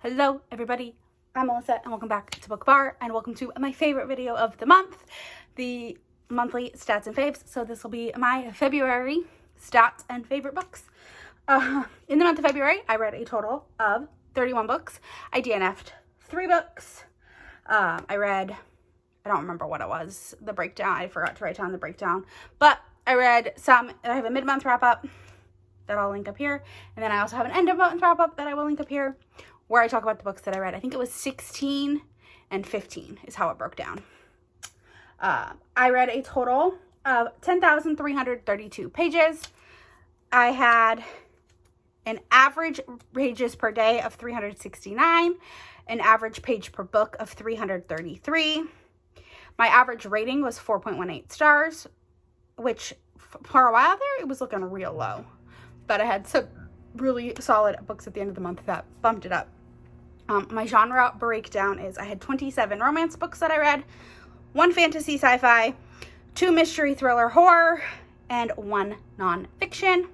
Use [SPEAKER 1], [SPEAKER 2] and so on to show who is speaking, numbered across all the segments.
[SPEAKER 1] Hello everybody, I'm Melissa and welcome back to Book Bar and welcome to my favorite video of the month, the monthly stats and faves. So this will be my February stats and favorite books. In the month of February, I read a total of 31 books. I DNF'd 3 books. I don't remember what it was, the breakdown. I forgot to write down the breakdown, but I read some. I have a mid-month wrap-up that I'll link up here, and then I also have an end-of-month wrap-up that I will link up here, where I talk about the books that I read. I think it was 16 and 15 is how it broke down. I read a total of 10,332 pages. I had an average pages per day of 369, an average page per book of 333. My average rating was 4.18 stars, which for a while there, it was looking real low. But I had some really solid books at the end of the month that bumped it up. My genre breakdown is I had 27 romance books that I read, 1 fantasy sci-fi, 2 mystery thriller horror, and 1 nonfiction.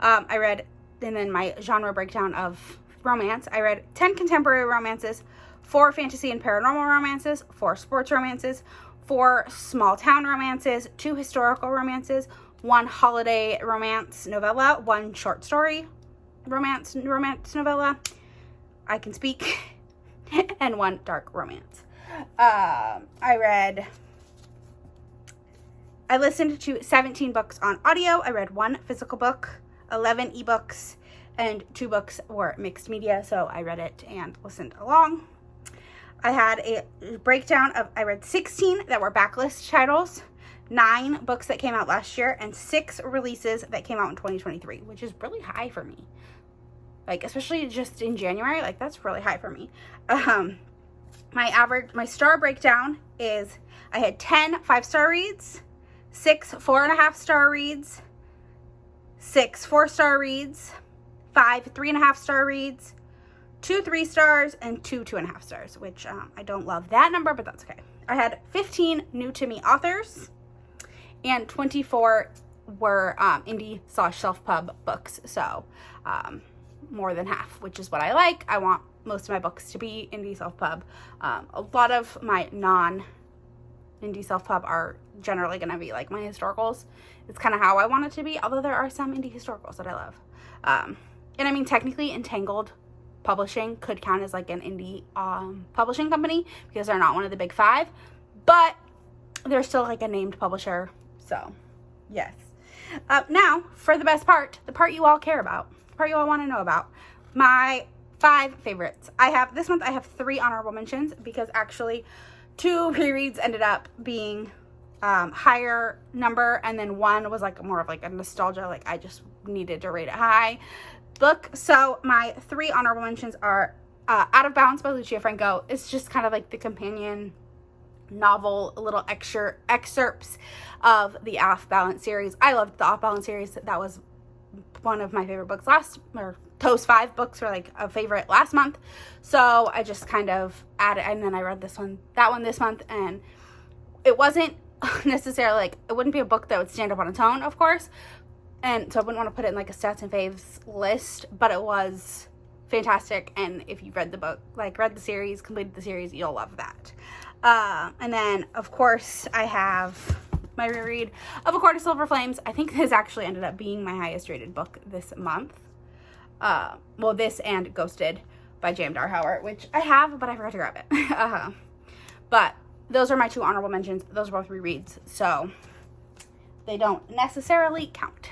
[SPEAKER 1] I read, and then my genre breakdown of romance, I read 10 contemporary romances, 4 fantasy and paranormal romances, 4 sports romances, 4 small town romances, 2 historical romances, 1 holiday romance novella, 1 short story romance novella, I can speak, and 1 dark romance. I listened to 17 books on audio. I read 1 physical book, 11 ebooks, and 2 books were mixed media, so I read it and listened along. I had a breakdown of, I read 16 that were backlist titles, 9 books that came out last year, and 6 releases that came out in 2023, which is really high for me. Like, especially just in January, like, that's really high for me. My star breakdown is I had 10 5-star reads, 6 4.5-star reads, 6 4-star reads, 5 3.5-star reads, 2 3 stars, and 2 2.5 stars, which I don't love that number, but that's okay. I had 15 new to me authors, and 24 were indie / self-pub books, so more than half, which is what I like. I want most of my books to be indie self-pub. A lot of my non-indie self-pub are generally going to be like my historicals. It's kind of how I want it to be, although there are some indie historicals that I love. And I mean, technically, Entangled Publishing could count as like an indie publishing company because they're not one of the big 5, but they're still like a named publisher. So, yes. Now, for the best part, the part you all care about, the part you all want to know about, my 5 favorites. This month I have 3 honorable mentions because actually 2 rereads ended up being higher number, and then 1 was like more of like a nostalgia, like I just needed to rate it high book. So my 3 honorable mentions are Out of Bounds by Lucia Franco. It's just kind of like the companion novel, little excerpts of the Off Balance series. I loved the Off Balance series. That was one of my favorite books those 5 books were like a favorite last month. So I just kind of added, and then I read that one this month, and it wasn't necessarily like, it wouldn't be a book that would stand up on its own, of course. And so I wouldn't want to put it in like a stats and faves list, but it was fantastic. And if you've read the book, like read the series, completed the series, you'll love that. And then, of course, I have my reread of A Court of Silver Flames. I think this actually ended up being my highest rated book this month. Well, this and Ghosted by JM Darhower, which I have, but I forgot to grab it. But those are my 2 honorable mentions. Those are both rereads, so they don't necessarily count.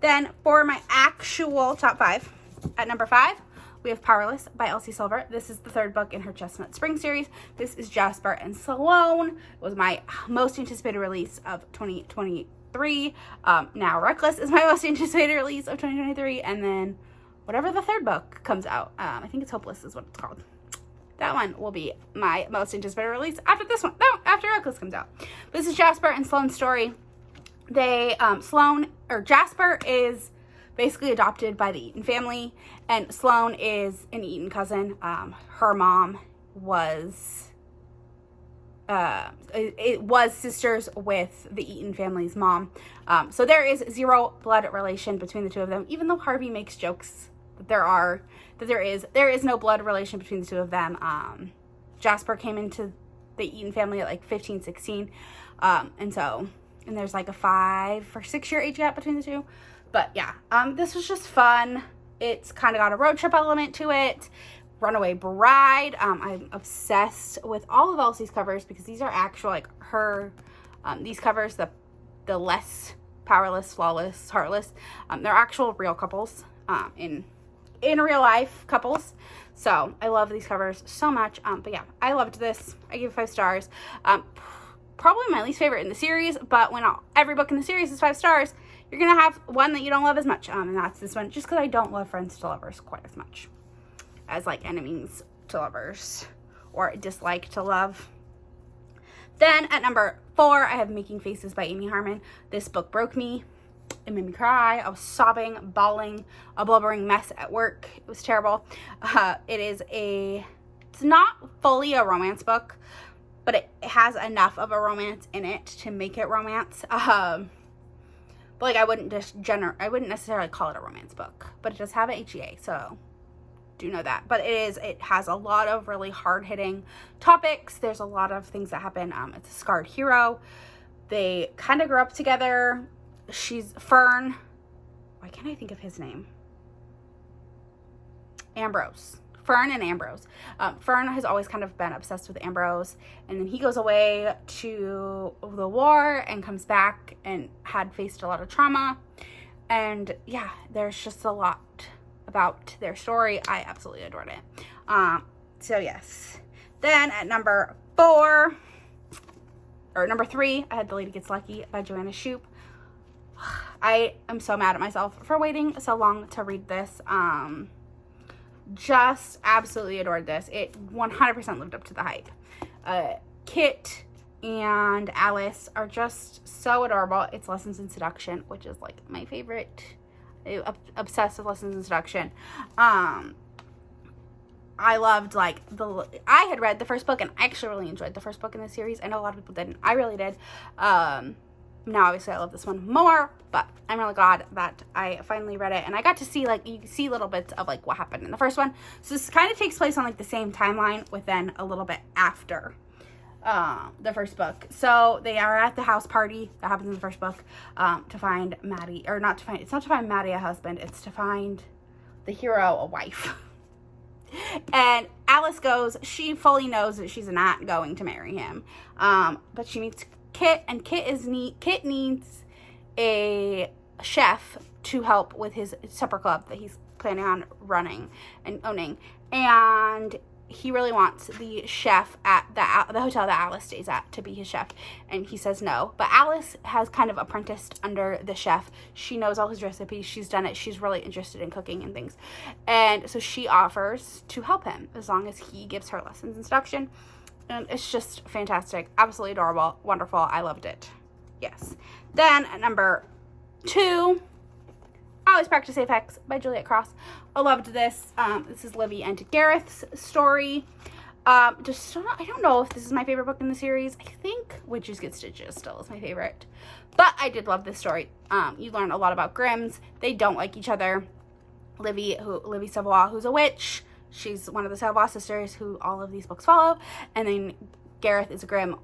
[SPEAKER 1] Then for my actual top 5, at number 5, we have Powerless by Elsie Silver. This is the 3rd book in her Chestnut Spring series. This is Jasper and Sloane. It was my most anticipated release of 2023. Now Reckless is my most anticipated release of 2023. And then whatever the 3rd book comes out, I think it's Hopeless is what it's called. That one will be my most anticipated release after this one. No, after Reckless comes out. This is Jasper and Sloane's story. Jasper is basically adopted by the Eaton family, and Sloane is an Eaton cousin. Her mom was sisters with the Eaton family's mom. So there is 0 blood relation between the 2 of them, even though Harvey makes jokes that there is no blood relation between the two of them. Jasper came into the Eaton family at like 15, 16. And there's like a 5 or 6 year age gap between the two. But yeah, this was just fun. It's kind of got a road trip element to it. Runaway Bride. I'm obsessed with all of Elsie's covers because these are actual, like her, these covers, the less Powerless, Flawless, Heartless, they're actual real couples, in real life couples. So I love these covers so much. But yeah, I loved this. I give it 5 stars. Probably my least favorite in the series, but when every book in the series is 5 stars, you're gonna have one that you don't love as much, and that's this one, just because I don't love Friends to Lovers quite as much as like Enemies to Lovers or Dislike to Love. Then at number 4, I have Making Faces by Amy Harmon. This book broke me. It made me cry. I was sobbing, bawling, a blubbering mess at work. It was terrible. It's not fully a romance book, but it has enough of a romance in it to make it romance. But like I wouldn't necessarily call it a romance book, but it does have an HEA, so do know that. But it has a lot of really hard-hitting topics. There's a lot of things that happen. It's a scarred hero. They kind of grew up together. She's Fern. Why can't I think of his name? Ambrose. Fern and Ambrose. Fern has always kind of been obsessed with Ambrose, and then he goes away to the war and comes back and had faced a lot of trauma. And yeah, there's just a lot about their story. I absolutely adored it. So yes. Then at number 3, I had The Lady Gets Lucky by Joanna Shupe. I am so mad at myself for waiting so long to read this. Just absolutely adored this. It 100% lived up to the hype. Kit and Alice are just so adorable. It's Lessons in Seduction, which is like my favorite. Obsessed with Lessons in Seduction. I loved I had read the first book and I actually really enjoyed the first book in the series. I know a lot of people didn't. I really did. Now obviously I love this one more, but I'm really glad that I finally read it and I got to see you can see little bits of what happened in the first one. So this kind of takes place on the same timeline within a little bit after the first book. So they are at the house party that happens in the first book to find Maddie, or not to find, it's not to find Maddie a husband, it's to find the hero a wife. And Alice goes, she fully knows that she's not going to marry him, but she meets Kit, and Kit needs a chef to help with his supper club that he's planning on running and owning, and he really wants the chef at the hotel that Alice stays at to be his chef, and he says no. But Alice has kind of apprenticed under the chef. She knows all his recipes. She's done it. She's really interested in cooking and things, and so she offers to help him as long as he gives her lessons in seduction. And it's just fantastic. Absolutely adorable. Wonderful. I loved it. Yes. Then at number 2, I Always Practice Apex by Juliette Cross. I loved this. This is Livy and Gareth's story. I don't know if this is my favorite book in the series. I think Witches Get Stitches still is my favorite. But I did love this story. You learn a lot about Grimms. They don't like each other. Livy Savoy, who's a witch. She's one of the Savoy sisters who all of these books follow. And then Gareth is a Grimm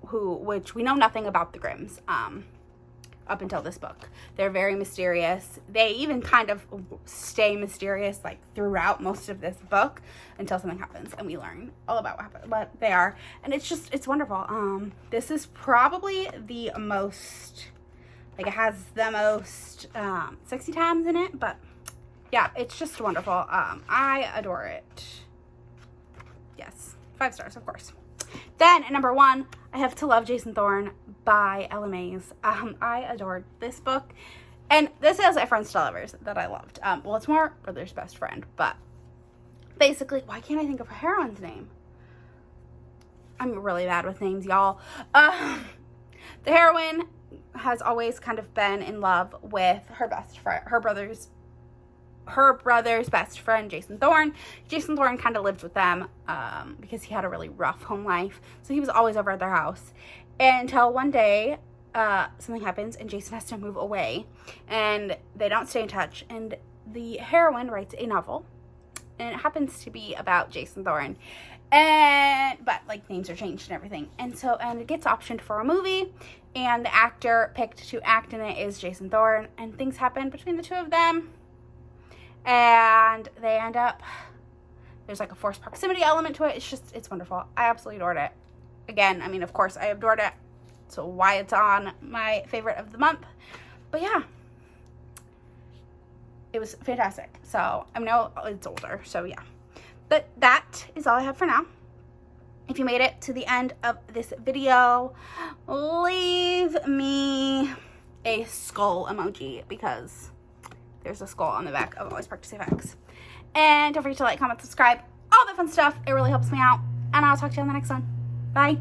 [SPEAKER 1] which we know nothing about the Grimms up until this book. They're very mysterious. They even kind of stay mysterious throughout most of this book until something happens and we learn all about what they are. And it's wonderful. This is probably the most, it has the most sexy times in it, but yeah, it's just wonderful. I adore it. Yes, 5 stars, of course. Then at number 1, I have To Love Jason Thorne by Ella Maise. I adored this book. And this is a Friends to Lovers that I loved. Well, it's more Brother's Best Friend, but basically, why can't I think of her heroine's name? I'm really bad with names, y'all. The heroine has always kind of been in love with her best friend, her brother's best friend, Jason Thorne. Jason Thorne kind of lived with them because he had a really rough home life. So he was always over at their house. Until one day, something happens and Jason has to move away. And they don't stay in touch. And the heroine writes a novel, and it happens to be about Jason Thorne, but like names are changed and everything, and it gets optioned for a movie, and the actor picked to act in it is Jason Thorne, and things happen between the two of them, and they end up, there's like a forced proximity element to it. It's wonderful. I absolutely adored it. Again, I mean, of course I adored it, so why it's on my favorite of the month. But yeah, it was fantastic. So I know it's older, so yeah. But that is all I have for now. If you made it to the end of this video, leave me a skull emoji, because there's a skull on the back of Always Practice Facts. And don't forget to like, comment, subscribe, all that fun stuff. It really helps me out. And I'll talk to you on the next one. Bye.